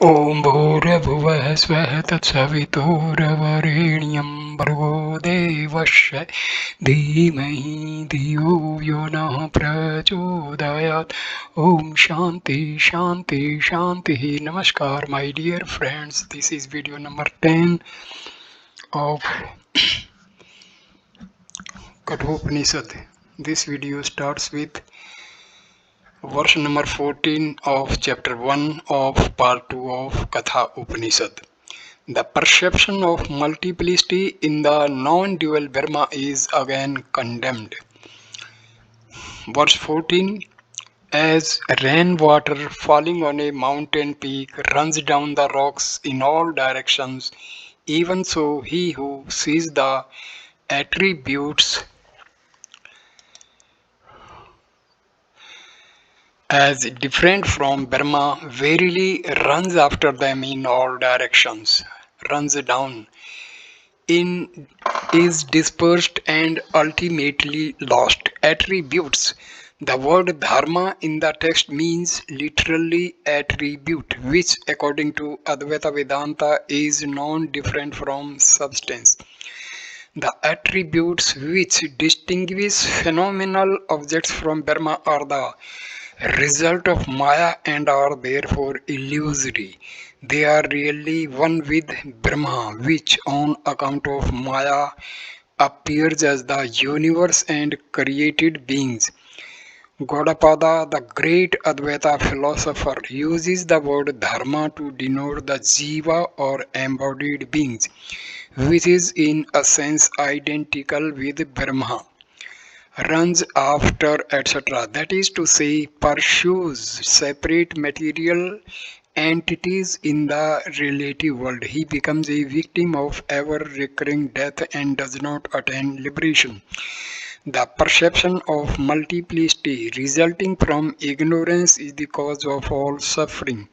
ॐ भूर्भुवः स्वः तत्सवितुर्वरेण्यं भर्गो देवस्य धीमहि धियो यो नः प्रचोदयात्. Om Shanti Shanti Shanti. Namaskar, my dear friends. This is video number 10 of Katha Upanishad. This video starts with verse number 14 of chapter 1 of part 2 of Katha Upanishad. The perception of multiplicity in the non-dual Brahma is again condemned. Verse 14. As rainwater falling on a mountain peak runs down the rocks in all directions, even so he who sees the attributes as different from Brahma verily runs after them in all directions, runs down in is dispersed and ultimately lost. Attributes. The word dharma in the text means literally attribute, which according to Advaita Vedanta is non-different from substance. The attributes which distinguish phenomenal objects from Brahma are the result of Maya and are therefore illusory. They are really one with Brahma, which on account of Maya appears as the universe and created beings. Gaudapada, the great Advaita philosopher, uses the word dharma to denote the jiva or embodied beings, which is in a sense identical with Brahma, runs after, etc. That is to say, pursues separate material entities in the relative world. He becomes a victim of ever recurring death and does not attain liberation. The perception of multiplicity resulting from ignorance is the cause of all suffering.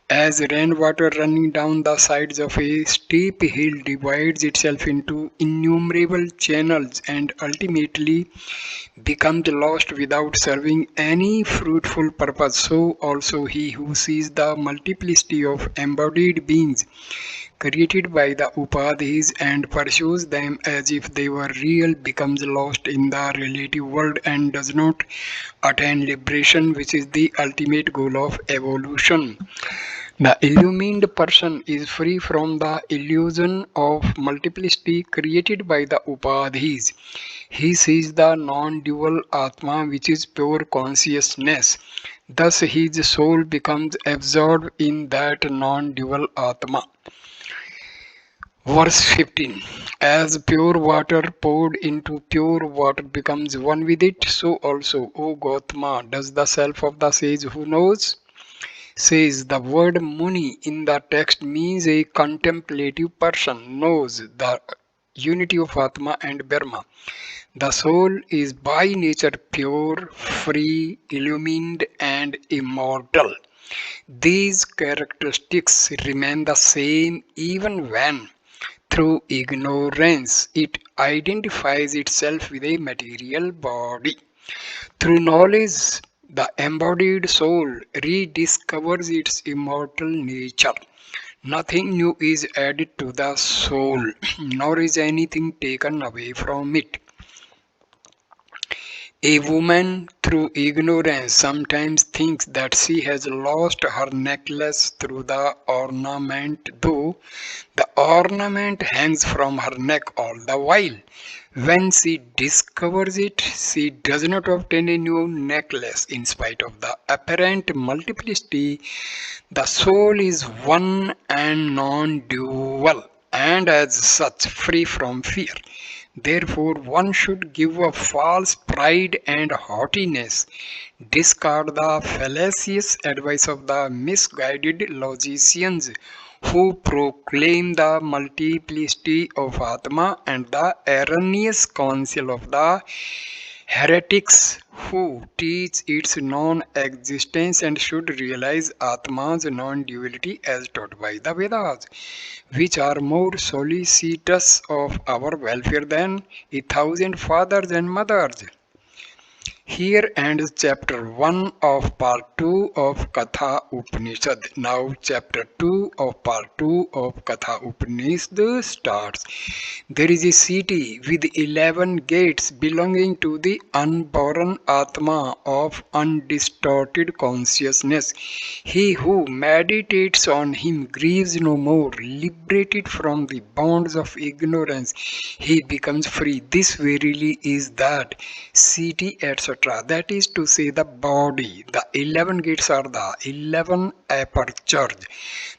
As rainwater running down the sides of a steep hill divides itself into innumerable channels and ultimately becomes lost without serving any fruitful purpose, so also he who sees the multiplicity of embodied beings created by the upadhis and pursues them as if they were real becomes lost in the relative world and does not attain liberation, which is the ultimate goal of evolution. The illumined person is free from the illusion of multiplicity created by the upadhis. He sees the non-dual Atma, which is pure consciousness. Thus his soul becomes absorbed in that non-dual Atma. Verse 15. As pure water poured into pure water becomes one with it, so also, O Gautama, does the self of the sage who knows. Says the word Muni in the text means a contemplative person knows the unity of Atma and Brahma. The soul is by nature pure, free, illumined, and immortal. These characteristics remain the same even when, through ignorance, it identifies itself with a material body. Through knowledge, the embodied soul rediscovers its immortal nature. Nothing new is added to the soul, nor is anything taken away from it. A woman, through ignorance, sometimes thinks that she has lost her necklace through the ornament, though the ornament hangs from her neck all the while. When she discovers it, she does not obtain a new necklace. In spite of the apparent multiplicity, the soul is one and non-dual, and as such free from fear. Therefore, one should give up false pride and haughtiness, discard the fallacious advice of the misguided logicians who proclaim the multiplicity of Atma, and the erroneous counsel of the heretics who teach its non-existence, and should realize Atma's non-duality as taught by the Vedas, which are more solicitous of our welfare than 1,000 fathers and mothers. Here ends chapter 1 of part 2 of Katha Upanishad. Now chapter 2 of part 2 of Katha Upanishad starts. There is a city with 11 gates belonging to the unborn Atma of undistorted consciousness. He who meditates on him grieves no more, liberated from the bonds of ignorance. He becomes free. This verily is that city, etc. That is to say, the body. The 11 gates are the 11 apertures,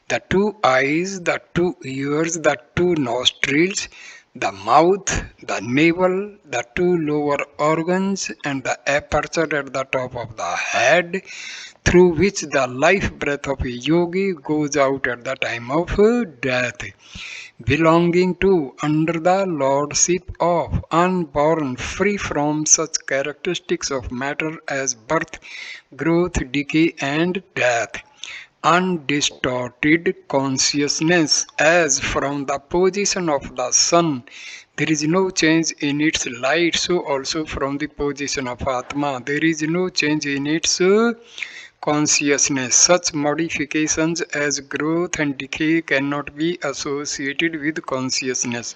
the 2 eyes, the 2 ears, the 2 nostrils, the mouth, the navel, the 2 lower organs, and the aperture at the top of the head, through which the life breath of a yogi goes out at the time of death, belonging to under the lordship of unborn, free from such characteristics of matter as birth, growth, decay, and death. Undistorted consciousness, as from the position of the sun there is no change in its light, so also from the position of Atma there is no change in its consciousness. Such modifications as growth and decay cannot be associated with consciousness.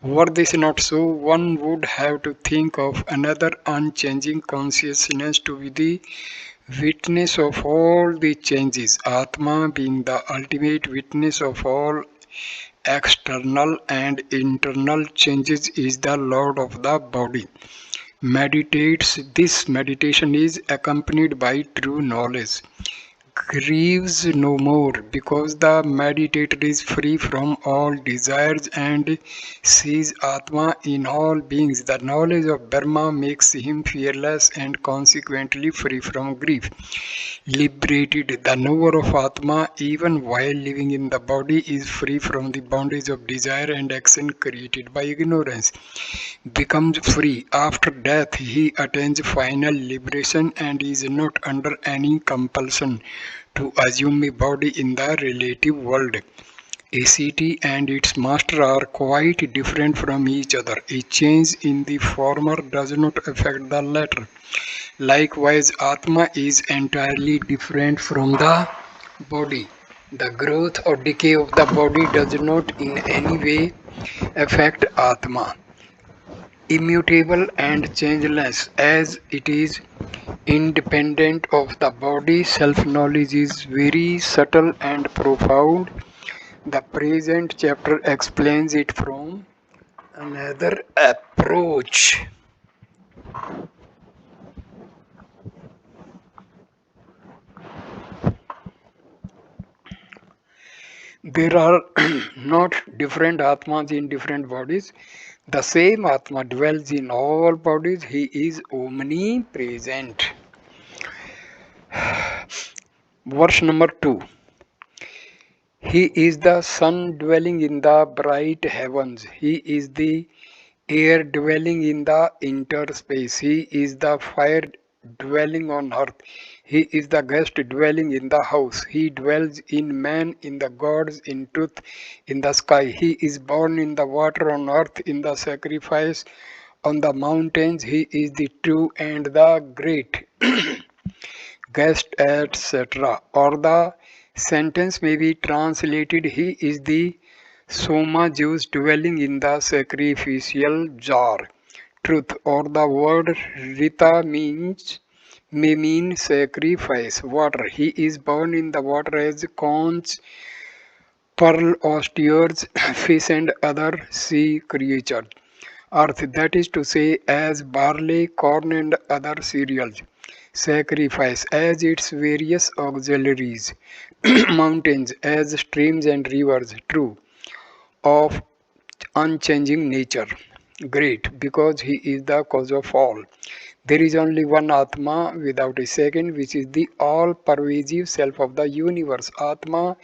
Were this not so, one would have to think of another unchanging consciousness to be the witness of all the changes. Atma, being the ultimate witness of all external and internal changes, is the Lord of the body. Meditates. This meditation is accompanied by true knowledge. Grieves no more, because the meditator is free from all desires and sees Atma in all beings. The knowledge of Brahma makes him fearless and consequently free from grief. Liberated, the knower of Atma, even while living in the body, is free from the bondage of desire and action created by ignorance. Becomes free. After death, he attains final liberation and is not under any compulsion to assume a body in the relative world. A city and its master are quite different from each other. A change in the former does not affect the latter. Likewise, Atma is entirely different from the body. The growth or decay of the body does not in any way affect Atma. Immutable and changeless as it is independent of the body, self-knowledge is very subtle and profound. The present chapter explains it from another approach. There are not different Atmas in different bodies. The same Atma dwells in all bodies. He is omnipresent. Verse number 2. He is the sun dwelling in the bright heavens. He is the air dwelling in the interspace. He is the fire dwelling on earth. He is the guest dwelling in the house. He dwells in man, in the gods, in truth, in the sky. He is born in the water, on earth, in the sacrifice, on the mountains. He is the true and the great. Guest, etc. Or the sentence may be translated: He is the Soma juice dwelling in the sacrificial jar. Truth, or the word Rita may mean sacrifice. Water. He is born in the water as conch, pearl, oysters, fish, and other sea creatures. Earth, that is to say, as barley, corn, and other cereals. Sacrifice, as its various auxiliaries. Mountains, as streams and rivers. True, of unchanging nature. Great, because he is the cause of all. There is only one Atma without a second, which is the all-pervasive self of the universe. Atma,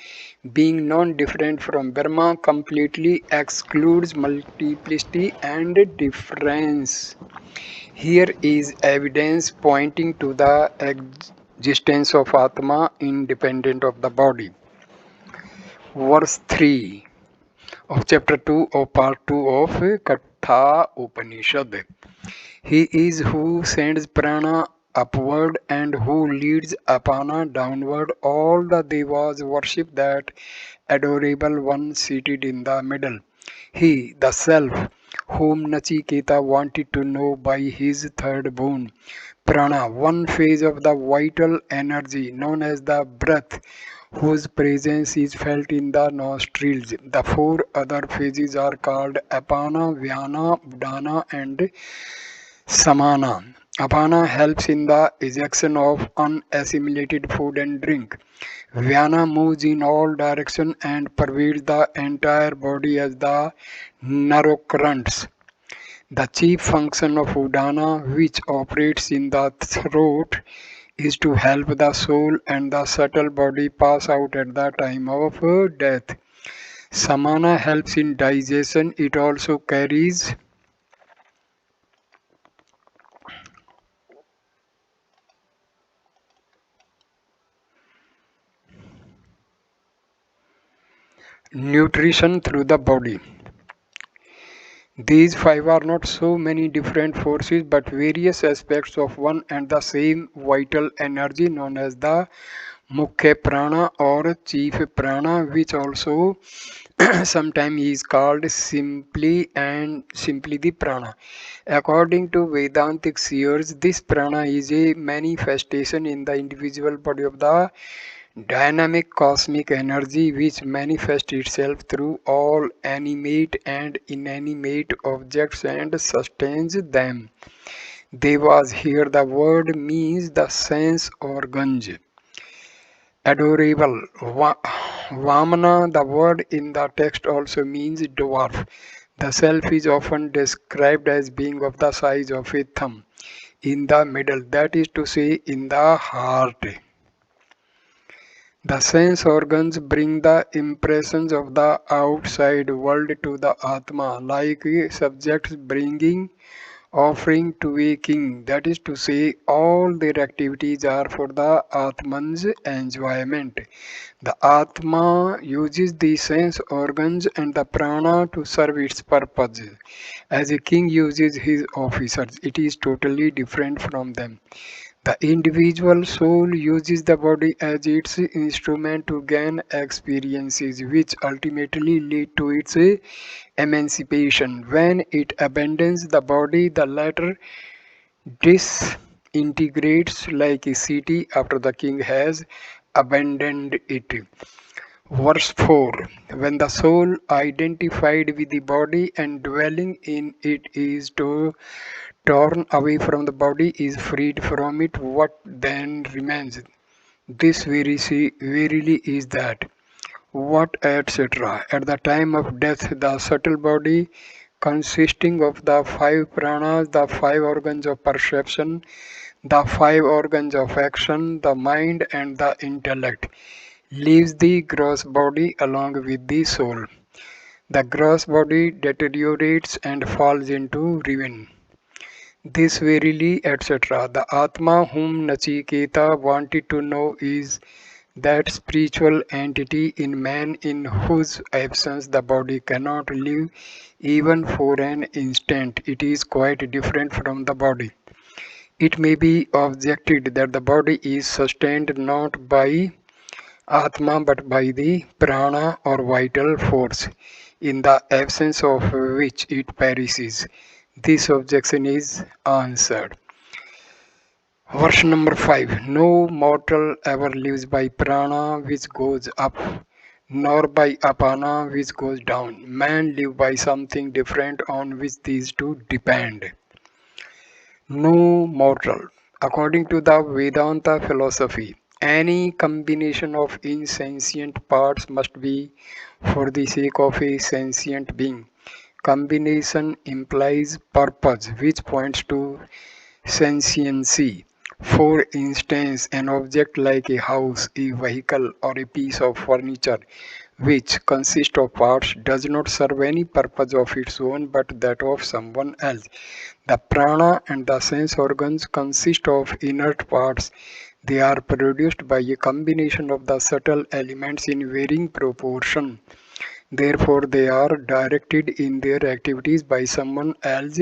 being non-different from Brahma, completely excludes multiplicity and difference. Here is evidence pointing to the existence of Atma independent of the body. Verse 3 of chapter 2 of part 2 of Katha Upanishad. He is who sends prana upward and who leads apana downward. All the devas worship that adorable one seated in the middle. He, the self, whom Nachiketa wanted to know by his third boon. Prana, one phase of the vital energy known as the breath, whose presence is felt in the nostrils. The four other phases are called Apana, Vyana, Udana, and Samana. Apana helps in the ejection of unassimilated food and drink. Vyana moves in all directions and pervades the entire body as the narocurrents. The chief function of Udana, which operates in the throat, is to help the soul and the subtle body pass out at the time of death. Samana helps in digestion. It also carries nutrition through the body. These five are not so many different forces but various aspects of one and the same vital energy known as the Mukhya Prana or Chief Prana, which also sometimes is called simply the prana. According to Vedantic seers, this prana is a manifestation in the individual body of the dynamic cosmic energy which manifests itself through all animate and inanimate objects and sustains them. Devas here the word means the sense organs. Adorable. Vamana, the word in the text also means dwarf. The self is often described as being of the size of a thumb in the middle, that is to say, in the heart. The sense organs bring the impressions of the outside world to the Atma, like subjects bringing offering to a king. That is to say, all their activities are for the Atman's enjoyment. The Atma uses the sense organs and the prana to serve its purpose. As a king uses his officers, it is totally different from them. The individual soul uses the body as its instrument to gain experiences which ultimately lead to its emancipation. When it abandons the body, the latter disintegrates like a city after the king has abandoned it. Verse 4. When the soul identified with the body and dwelling in it is torn away from the body is freed from it, what then remains? This verily is that. What, etc. At the time of death, the subtle body, consisting of the five pranas, the five organs of perception, the five organs of action, the mind, and the intellect, leaves the gross body along with the soul. The gross body deteriorates and falls into ruin. This verily, etc. The Atma whom Nachiketa wanted to know is that spiritual entity in man in whose absence the body cannot live even for an instant. It is quite different from the body. It may be objected that the body is sustained not by Atma but by the prana or vital force, in the absence of which it perishes. This objection is answered. Verse number 5. No mortal ever lives by prana which goes up, nor by apana which goes down. Man live by something different on which these two depend. No mortal. According to the Vedanta philosophy, any combination of insentient parts must be for the sake of a sentient being. Combination implies purpose, which points to sentiency. For instance, an object like a house, a vehicle, or a piece of furniture, which consists of parts, does not serve any purpose of its own but that of someone else. The prana and the sense organs consist of inert parts. They are produced by a combination of the subtle elements in varying proportion. Therefore, they are directed in their activities by someone else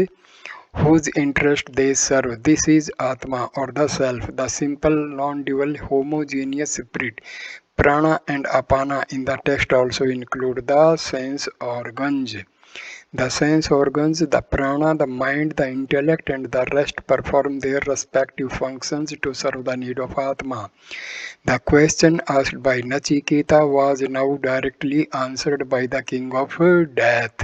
whose interest they serve. This is Atma or the Self, the simple, non-dual, homogeneous spirit. Prana and Apana in the text also include the sense organs. The sense organs, the prana, the mind, the intellect, and the rest perform their respective functions to serve the need of Atma. The question asked by Nachiketa was now directly answered by the king of death.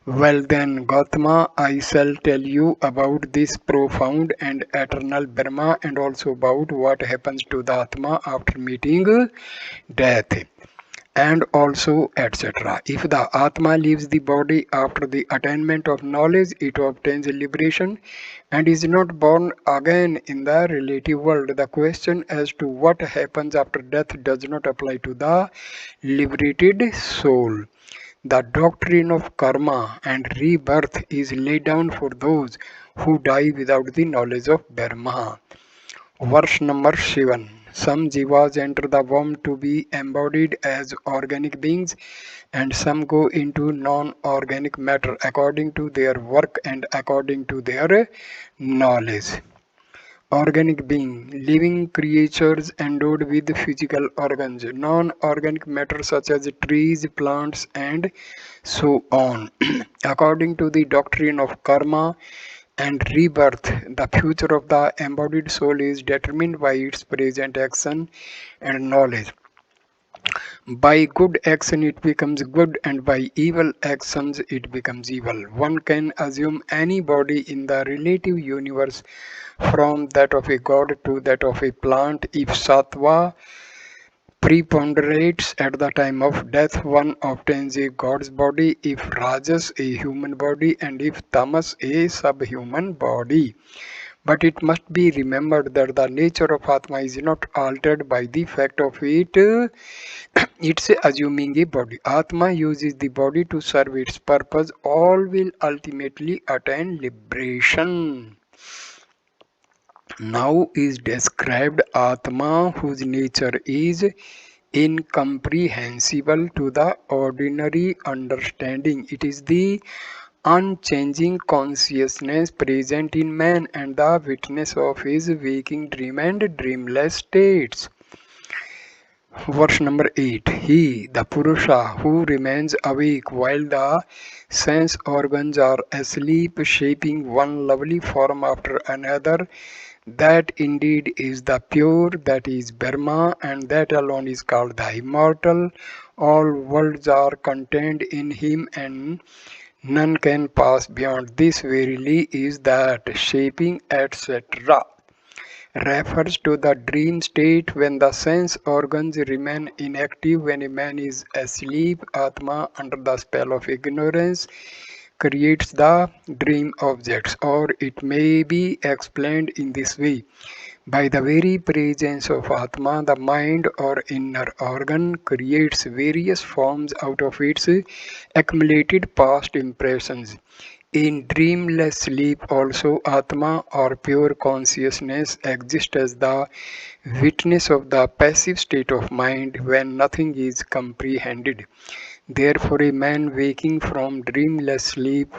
Well then, Gautama, I shall tell you about this profound and eternal Brahma and also about what happens to the Atma after meeting death and also etc. If the Atma leaves the body after the attainment of knowledge, it obtains liberation and is not born again in the relative world. The question as to what happens after death does not apply to the liberated soul. The doctrine of karma and rebirth is laid down for those who die without the knowledge of Brahma. Verse number 7. Some jivas enter the womb to be embodied as organic beings, and some go into non-organic matter according to their work and according to their knowledge. Organic being, living creatures endowed with physical organs, non-organic matter such as trees, plants, and so on. According to the doctrine of karma and rebirth, the future of the embodied soul is determined by its present action and knowledge. By good action it becomes good, and by evil actions it becomes evil. One can assume any body in the relative universe from that of a god to that of a plant. If sattva preponderates at the time of death, one obtains a god's body, if rajas a human body, and if tamas a subhuman body. But it must be remembered that the nature of Atma is not altered by the fact of it's assuming a body. Atma uses the body to serve its purpose. All will ultimately attain liberation. Now is described Atma, whose nature is incomprehensible to the ordinary understanding. It is the unchanging consciousness present in man and the witness of his waking dream and dreamless states. Verse number 8. He, the Purusha, who remains awake while the sense organs are asleep, shaping one lovely form after another, that indeed is the pure, that is Brahma, and that alone is called the immortal. All worlds are contained in him, and none can pass beyond. This verily is that shaping, etc. refers to the dream state when the sense organs remain inactive. When a man is asleep, Atma, under the spell of ignorance, creates the dream objects, or it may be explained in this way. By the very presence of Atma, the mind or inner organ creates various forms out of its accumulated past impressions. In dreamless sleep also, Atma or pure consciousness exists as the witness of the passive state of mind when nothing is comprehended. Therefore, a man waking from dreamless sleep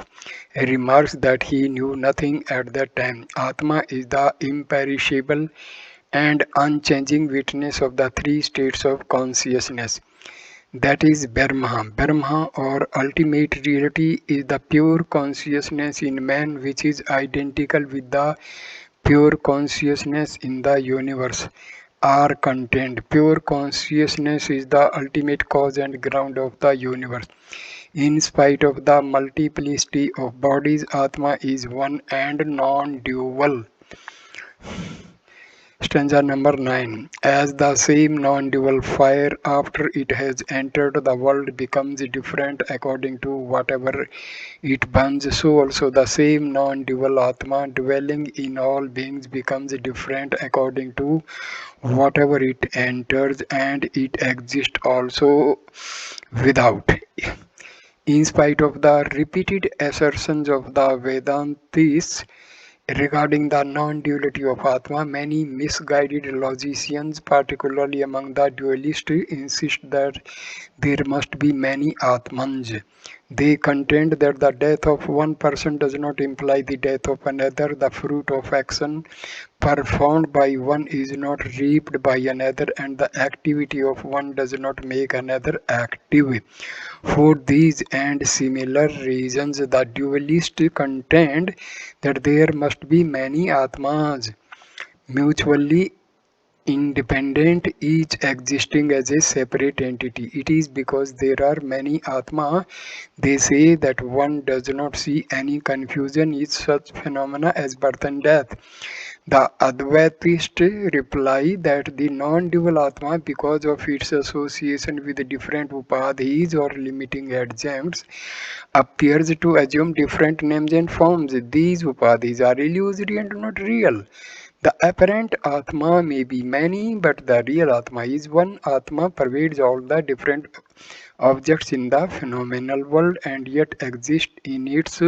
remarks that he knew nothing at that time. Atma is the imperishable and unchanging witness of the three states of consciousness. That is Brahma. Brahma or ultimate reality is the pure consciousness in man, which is identical with the pure consciousness in the universe. Are contained. Pure consciousness is the ultimate cause and ground of the universe. In spite of the multiplicity of bodies, Atma is one and non-dual. Stanza number 9. As the same non-dual fire, after it has entered the world, becomes different according to whatever it burns, so also the same non-dual Atma dwelling in all beings becomes different according to whatever it enters, and it exists also without. In spite of the repeated assertions of the Vedantists, Regarding the non-duality of Atma, many misguided logicians, particularly among the dualists, insist that there must be many Atmans. They contend that the death of one person does not imply the death of another. The fruit of action performed by one is not reaped by another, and the activity of one does not make another active. For these and similar reasons, the dualists contend that there must be many Atmas, mutually independent, each existing as a separate entity. It is because there are many Atma, they say, that one does not see any confusion in such phenomena as birth and death. The Advaitists reply that the non-dual Atma, because of its association with different upadhis or limiting adjuncts, appears to assume different names and forms. These upadhis are illusory and not real. The apparent Atma may be many, but the real Atma is one. Atma pervades all the different objects in the phenomenal world and yet exists in its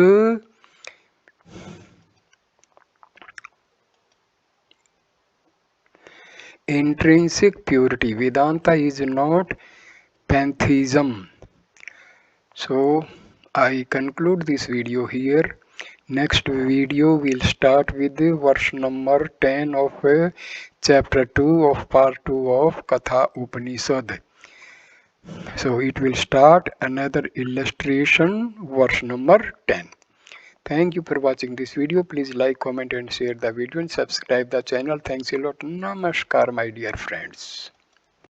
intrinsic purity. Vedanta is not pantheism. So I conclude this video here. Next video will start with verse number 10 of chapter 2 of part 2 of Katha Upanishad. So it will start another illustration, verse number 10. Thank you for watching this video. Please like, comment and share the video and subscribe the channel. Thanks a lot. Namaskar, my dear friends.